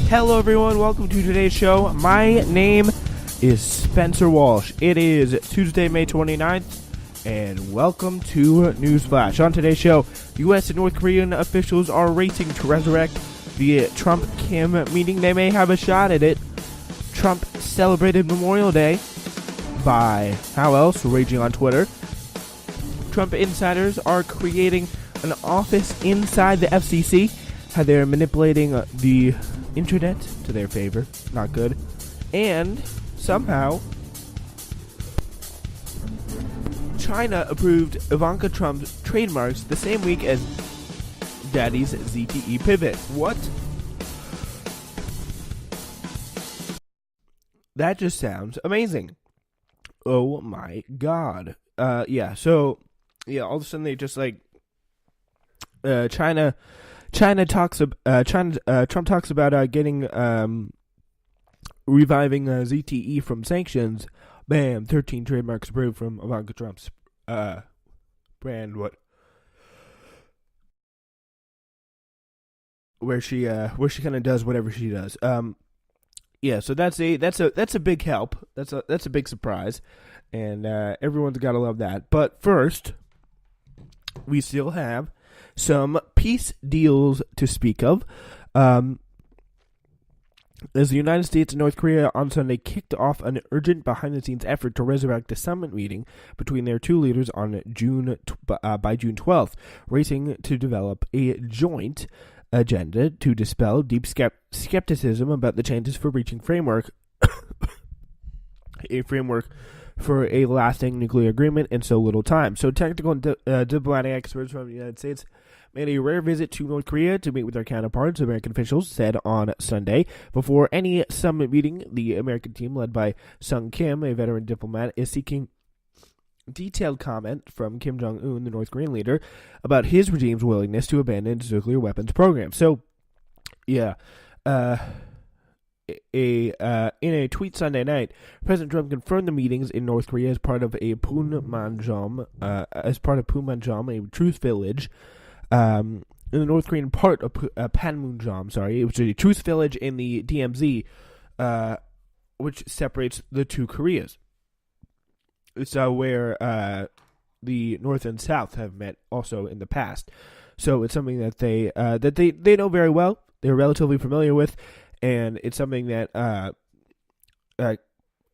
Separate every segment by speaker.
Speaker 1: Hello everyone, welcome to today's show. My name is Spencer Walsh. It is Tuesday, May 29th, and welcome to Newsflash. On today's show, U.S. and North Korean officials are racing to resurrect the Trump-Kim meeting. They may have a shot at it. Trump celebrated Memorial Day by, how else, raging on Twitter. Trump insiders are creating an office inside the FCC. How they're manipulating the internet to their favor. Not good. And somehow China approved Ivanka Trump's trademarks the same week as Daddy's ZTE pivot. What? That just sounds amazing. Oh my god. All of a sudden they just Trump talks about getting reviving ZTE from sanctions. Bam, 13 trademarks approved from Ivanka Trump's brand. Where she kind of does whatever she does. So that's a big help. That's a big surprise, and everyone's got to love that. But first, we still have some peace deals to speak of. As the United States and North Korea on Sunday kicked off an urgent behind-the-scenes effort to resurrect a summit meeting between their two leaders on by June 12th, racing to develop a joint agenda to dispel deep skepticism about the chances for reaching a framework for a lasting nuclear agreement in so little time. So technical and diplomatic experts from the United States made a rare visit to North Korea to meet with their counterparts, American officials said on Sunday. Before any summit meeting, the American team, led by Sung Kim, a veteran diplomat, is seeking detailed comment from Kim Jong-un, the North Korean leader, about his regime's willingness to abandon its nuclear weapons program. So, in a tweet Sunday night, President Trump confirmed the meetings in North Korea as part of Panmunjom, a truth village, in the North Korean part of Panmunjom, which is a truth village in the DMZ, which separates the two Koreas. It's where the North and South have met also in the past. So it's something that they know very well. They're relatively familiar with, and it's something that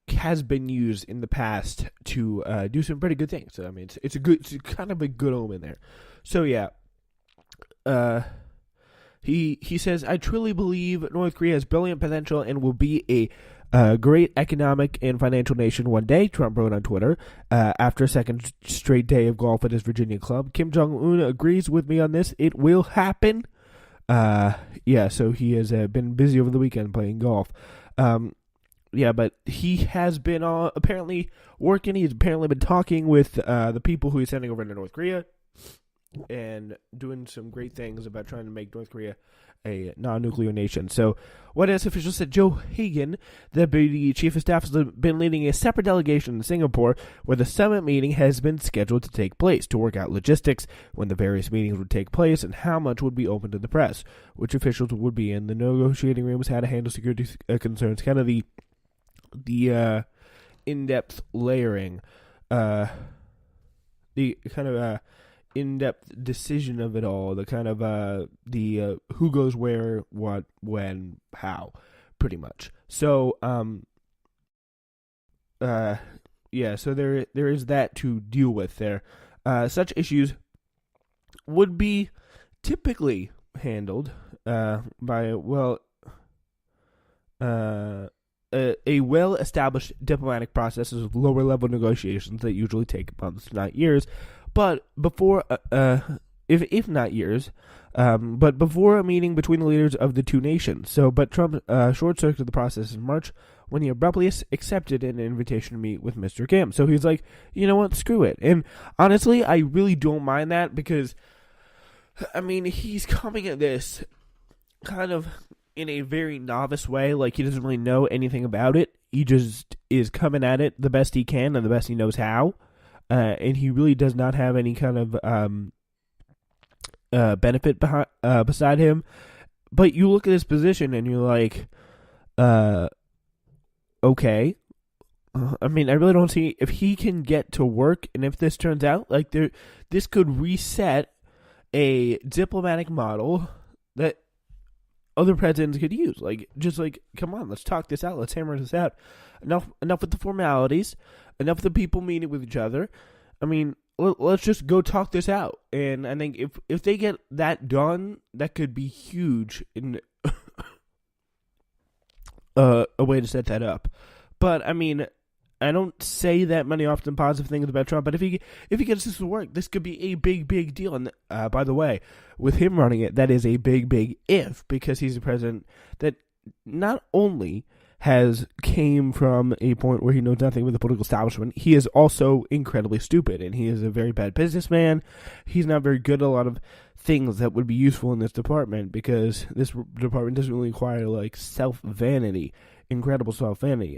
Speaker 1: has been used in the past to do some pretty good things. So I mean, it's kind of a good omen there. So yeah. He says, I truly believe North Korea has brilliant potential and will be a great economic and financial nation one day, Trump wrote on Twitter, after a second straight day of golf at his Virginia club. Kim Jong-un agrees with me on this. It will happen. So he has been busy over the weekend playing golf. But he has been apparently working. He's apparently been talking with the people who he's sending over to North Korea, and doing some great things about trying to make North Korea a non-nuclear nation. So, White House officials said Joe Hagan, the deputy chief of staff, has been leading a separate delegation in Singapore, where the summit meeting has been scheduled to take place, to work out logistics, when the various meetings would take place, and how much would be open to the press, which officials would be in the negotiating rooms, how to handle security concerns, kind of the in-depth layering, in-depth decision of it all, the kind of the who goes where, what, when, how, pretty much. So so there is that to deal with there. Such issues would be typically handled by a well-established diplomatic process with lower-level negotiations that usually take months, not years. But before, if not years, but before a meeting between the leaders of the two nations. But Trump short-circuited the process in March when he abruptly accepted an invitation to meet with Mr. Kim. So he's like, you know what, screw it. And honestly, I really don't mind that because, I mean, he's coming at this kind of in a very novice way, like he doesn't really know anything about it. He just is coming at it the best he can and the best he knows how. And he really does not have any kind of benefit beside him. but you look at this position and you're like, okay. I mean, I really don't see if he can get to work, and if this turns out like this could reset a diplomatic model that other presidents could use. Like, just like, come on, let's talk this out. Let's hammer this out. Enough with the formalities. Enough with the people meeting with each other. I mean, let's just go talk this out. And I think if they get that done, that could be huge in a way to set that up. But I mean, I don't say that many often positive things about Trump, but if he gets this to work, this could be a big deal. And by the way, with him running it, that is a big if, because he's a president that not only has came from a point where he knows nothing with the political establishment, he is also incredibly stupid, and he is a very bad businessman. He's not very good at a lot of things that would be useful in this department, because this department doesn't really require like incredible self-vanity.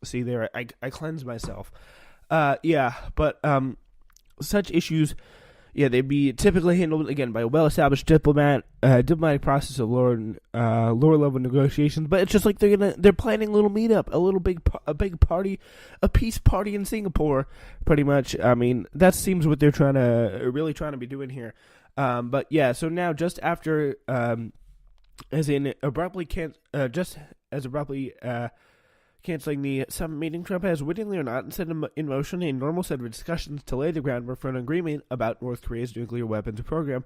Speaker 1: See there, I cleanse myself. But such issues, they'd be typically handled again by a well-established diplomatic process of lower level negotiations. But it's just like they're planning a little meetup, a big party, a peace party in Singapore, pretty much. I mean, that seems what they're really trying to be doing here. But yeah, so now just after, abruptly canceling the summit meeting, Trump has, wittingly or not, set in motion a normal set of discussions to lay the groundwork for an agreement about North Korea's nuclear weapons program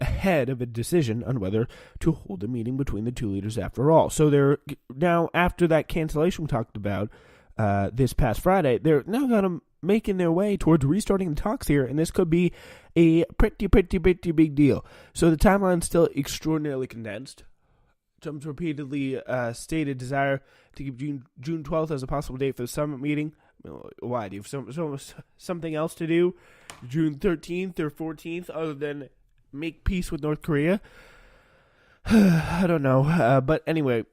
Speaker 1: ahead of a decision on whether to hold a meeting between the two leaders after all. So they're now, after that cancellation we talked about this past Friday, they're now going to making their way towards restarting the talks here, and this could be a pretty big deal. So the timeline's still extraordinarily condensed. Trump's repeatedly stated desire to keep June 12th as a possible date for the summit meeting. Why? Do you have something else to do June 13th or 14th other than make peace with North Korea? I don't know. But anyway,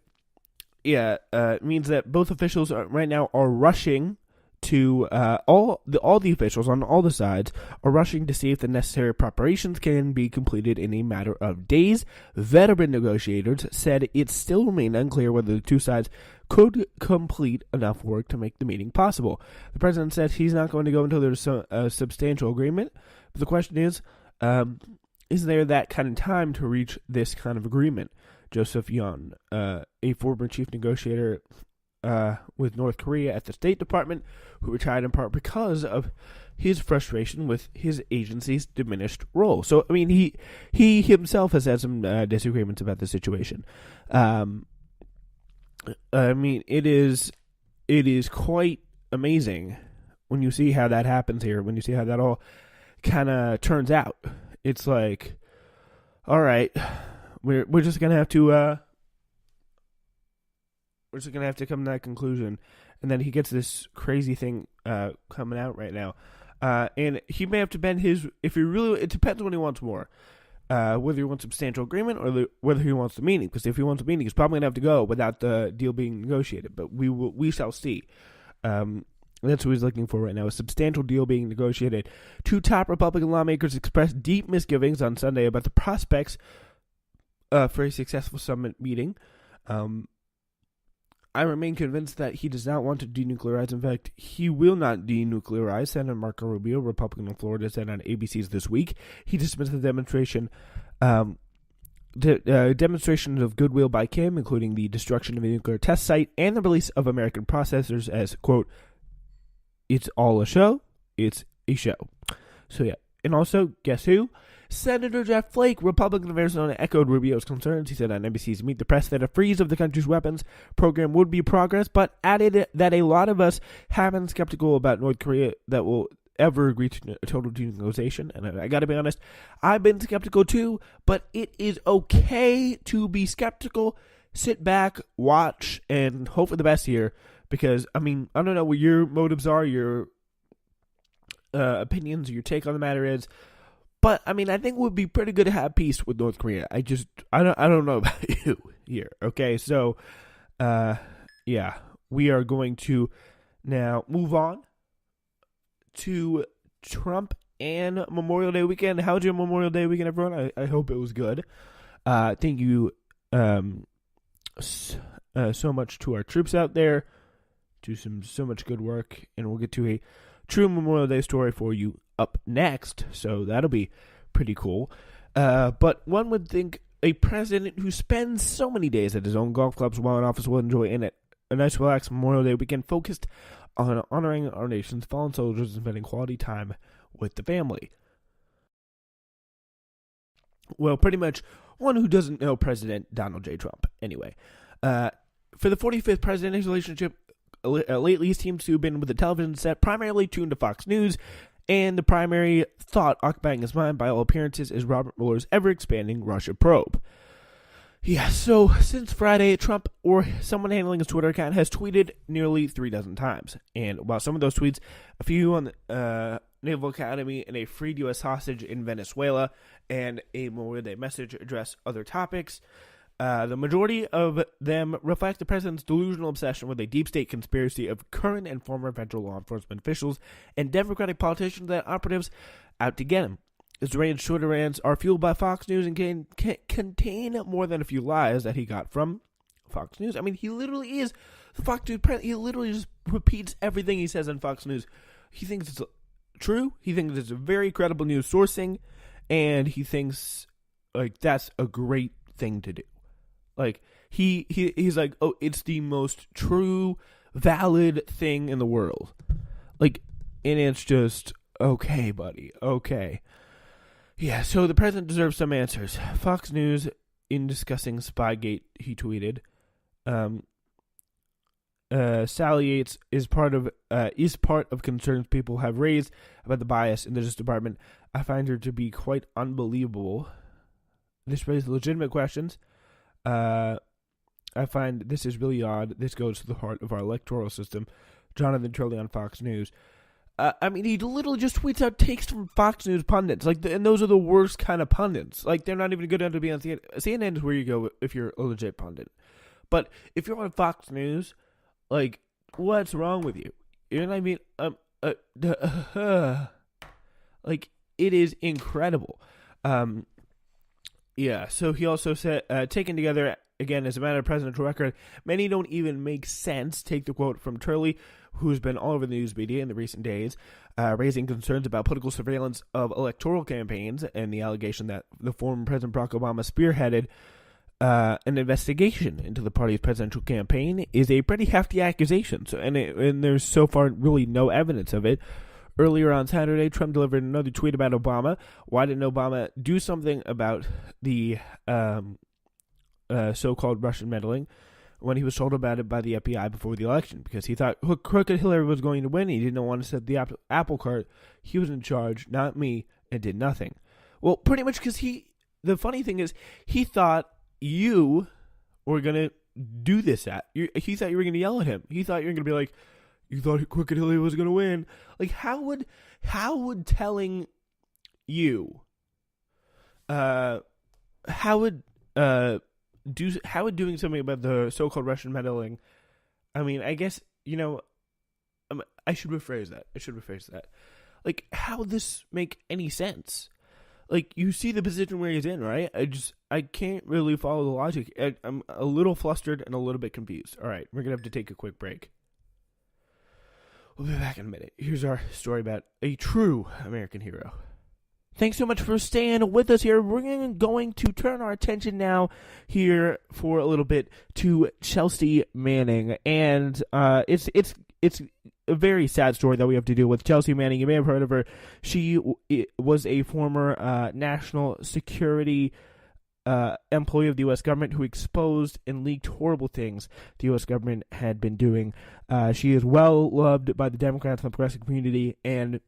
Speaker 1: it means that both officials right now are rushing to all the officials on all the sides are rushing to see if the necessary preparations can be completed in a matter of days. Veteran negotiators said it still remained unclear whether the two sides could complete enough work to make the meeting possible. The president said he's not going to go until there's a substantial agreement. But the question is there that kind of time to reach this kind of agreement? Joseph Yun, a former chief negotiator with North Korea at the State Department, who retired in part because of his frustration with his agency's diminished role. So, I mean, he himself has had some disagreements about the situation. I mean, it is quite amazing when you see how that happens here, when you see how that all kind of turns out. It's like, all right, we're just gonna have to come to that conclusion. And then he gets this crazy thing coming out right now. And he may have to bend his, it depends on what he wants more. Whether he wants substantial agreement or whether he wants the meeting. Because if he wants the meeting, he's probably going to have to go without the deal being negotiated. But we shall see. That's what he's looking for right now, a substantial deal being negotiated. Two top Republican lawmakers expressed deep misgivings on Sunday about the prospects for a successful summit meeting. I remain convinced that he does not want to denuclearize. In fact, he will not denuclearize. Senator Marco Rubio, Republican of Florida, said on ABC's This Week. He dismissed the demonstration demonstrations of goodwill by Kim, including the destruction of a nuclear test site and the release of American processors as, quote, it's all a show. It's a show. So, yeah. And also, guess who? Senator Jeff Flake, Republican of Arizona, echoed Rubio's concerns. He said on NBC's Meet the Press that a freeze of the country's weapons program would be progress, but added that a lot of us have been skeptical about North Korea that will ever agree to a total denuclearization. And I gotta be honest, I've been skeptical too, but it is okay to be skeptical. Sit back, watch, and hope for the best here. Because, I mean, I don't know what your motives are, your opinions, your take on the matter is. But, I mean, I think it would be pretty good to have peace with North Korea. I don't know about you here. Okay, so, we are going to now move on to Trump and Memorial Day weekend. How was your Memorial Day weekend, everyone? I hope it was good. Thank you so much to our troops out there, do so much good work, and we'll get to a true Memorial Day story for you up next, so that'll be pretty cool. But one would think a president who spends so many days at his own golf clubs while in office will enjoy a nice relaxed Memorial Day weekend focused on honoring our nation's fallen soldiers and spending quality time with the family. Well, pretty much one who doesn't know President Donald J. Trump. Anyway, for the 45th president, his relationship lately seems to have been with the television set primarily tuned to Fox News, and the primary thought occupying his mind by all appearances is Robert Mueller's ever-expanding Russia probe. Yeah, so since Friday, Trump or someone handling his Twitter account has tweeted nearly 36 times. And while some of those tweets, a few on the Naval Academy and a freed U.S. hostage in Venezuela, and a Memorial Day message address other topics, the majority of them reflect the president's delusional obsession with a deep state conspiracy of current and former federal law enforcement officials and Democratic politicians and operatives out to get him. His deranged Twitter rants are fueled by Fox News and can contain more than a few lies that he got from Fox News. I mean, he literally is the Fox News president. He literally just repeats everything he says on Fox News. He thinks it's true. He thinks it's a very credible news sourcing, and he thinks like that's a great thing to do. Like he's like, oh, it's the most true, valid thing in the world. Like, and it's just okay, buddy. Okay. Yeah, so the president deserves some answers. Fox News, in discussing Spygate, he tweeted, Sally Yates is part of concerns people have raised about the bias in the Justice Department. I find her to be quite unbelievable. This raises legitimate questions. I find this is really odd. This goes to the heart of our electoral system. Jonathan Turley on Fox News. I mean, he literally just tweets out takes from Fox News pundits, and those are the worst kind of pundits. Like, they're not even good enough to be on CNN. CNN is where you go if you're a legit pundit. But if you're on Fox News, like, what's wrong with you? You know what I mean? Like, it is incredible. Yeah. So he also said, taken together again as a matter of presidential record, many don't even make sense. Take the quote from Turley, who's been all over the news media in the recent days, raising concerns about political surveillance of electoral campaigns and the allegation that the former President Barack Obama spearheaded an investigation into the party's presidential campaign is a pretty hefty accusation. So, and there's so far really no evidence of it. Earlier on Saturday, Trump delivered another tweet about Obama. Why didn't Obama do something about the so-called Russian meddling when he was told about it by the FBI before the election? Because he thought crooked Hillary was going to win. He didn't want to set the apple cart. He was in charge, not me, and did nothing. Well, pretty much because the funny thing is, he thought you were going to do this he thought you were going to yell at him. He thought you were going to be like, you thought crooked Hillary was going to win. Like, how would telling you, how would doing something about the so-called Russian meddling, I mean, I guess, I should rephrase that. Like, how would this make any sense? Like, you see the position where he's in, right? I can't really follow the logic. I'm a little flustered and a little bit confused. All right, we're going to have to take a quick break. We'll be back in a minute. Here's our story about a true American hero. Thanks so much for staying with us here. We're going to turn our attention now here for a little bit to Chelsea Manning. And it's a very sad story that we have to deal with. Chelsea Manning, you may have heard of her. She was a former national security employee of the U.S. government who exposed and leaked horrible things the U.S. government had been doing. She is well loved by the Democrats and the progressive community and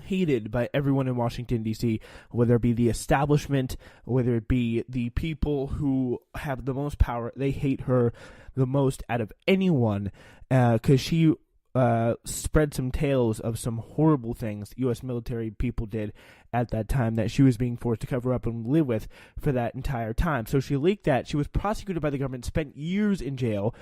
Speaker 1: hated by everyone in Washington, D.C., whether it be the establishment, whether it be the people who have the most power. They hate her the most out of anyone because she spread some tales of some horrible things U.S. military people did at that time that she was being forced to cover up and live with for that entire time. So she leaked that. She was prosecuted by the government, spent years in jail.